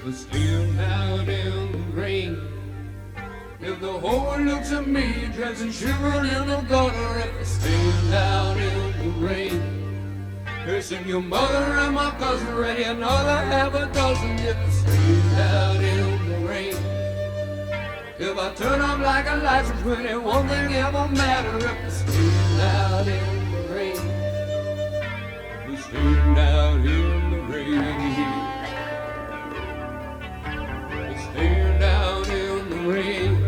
If I stand out in the rain, if the whole world looks at me, drenched and shivering in the gutter, if I stand out in the rain, cursing your mother and my cousin, ready another half a dozen, if I stand out in the rain. If I turn up like a light switch when it won't think ever matter, if I stand out in the rain, if I stand out in the rain, if I stand out in the rain,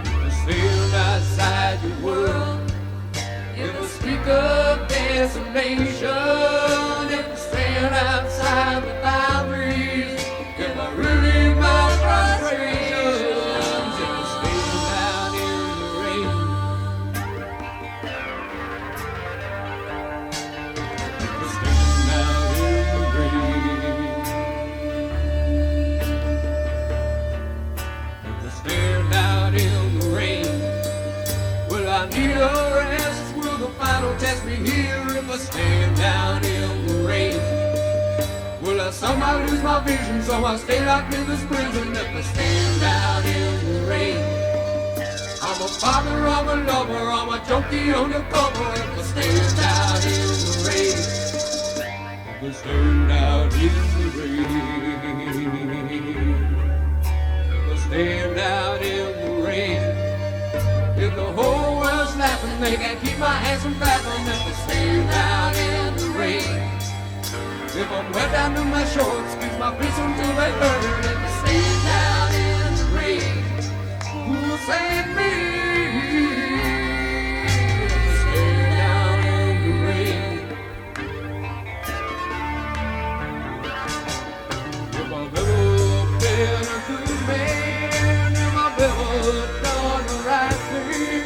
if I stand outside your world, if I speak of desolation, if I stand outside the boundaries, if I relieve my frustrations, if I stand out in the rain, if I stand out in the rain, if I stand out in the rain, will I need a rest? Will the final test be here if I stand out in the rain? Will I somehow lose my vision, so I stay locked in this prison if I stand out in the rain? I'm a father, I'm a lover, I'm a junkie undercover if I stand out in the rain. If I stand out in the rain, if I stand out in the rain, if the whole world's laughing, they can't keep my hands from clapping if I stand out in the rain. If I'm wet down to my shorts, squeeze my face until they hurt, if I stand out in the rain, who'll save me? If I stand out in the rain, if I've ever been a good man, if I've ever done the right thing,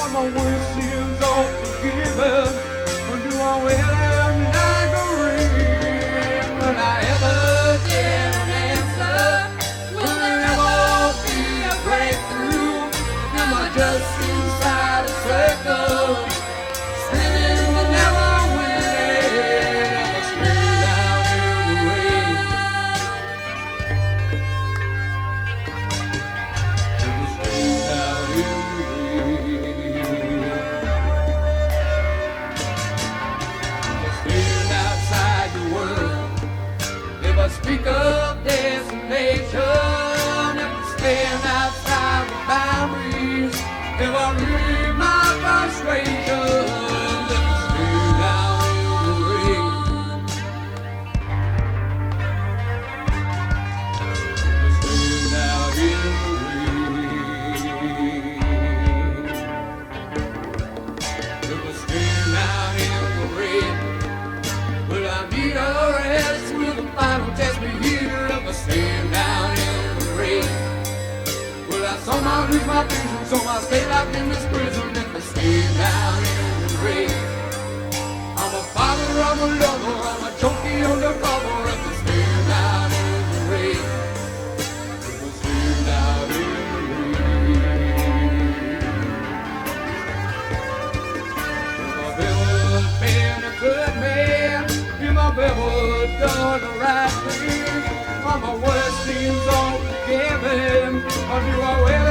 are my worst sins all forgiven, or do I wear them like a ring? Will I ever get an answer? Will there ever be a breakthrough? Am I just inside a circle, spinning but never winning? If I stand out in the rain, if I stand out in the rain, if I stand outside the world, if I speak of desolation, if I stand outside the boundaries, if I relieve my frustrations, if I stand out in the rain, if I stand out in the rain, if I stand out in the rain, will I need a rest? Will the final test be here if I stand out in the rain? Will I somehow lose my vision, so I stay locked in this prison if I stand out in the rain? I'm a father, I'm a lover, I'm a junkie undercover if I stand out in the rain. If I stand out in the rain, if I've ever been a good man, if I've ever done the right thing, are my worst sins all forgiven, or do I wear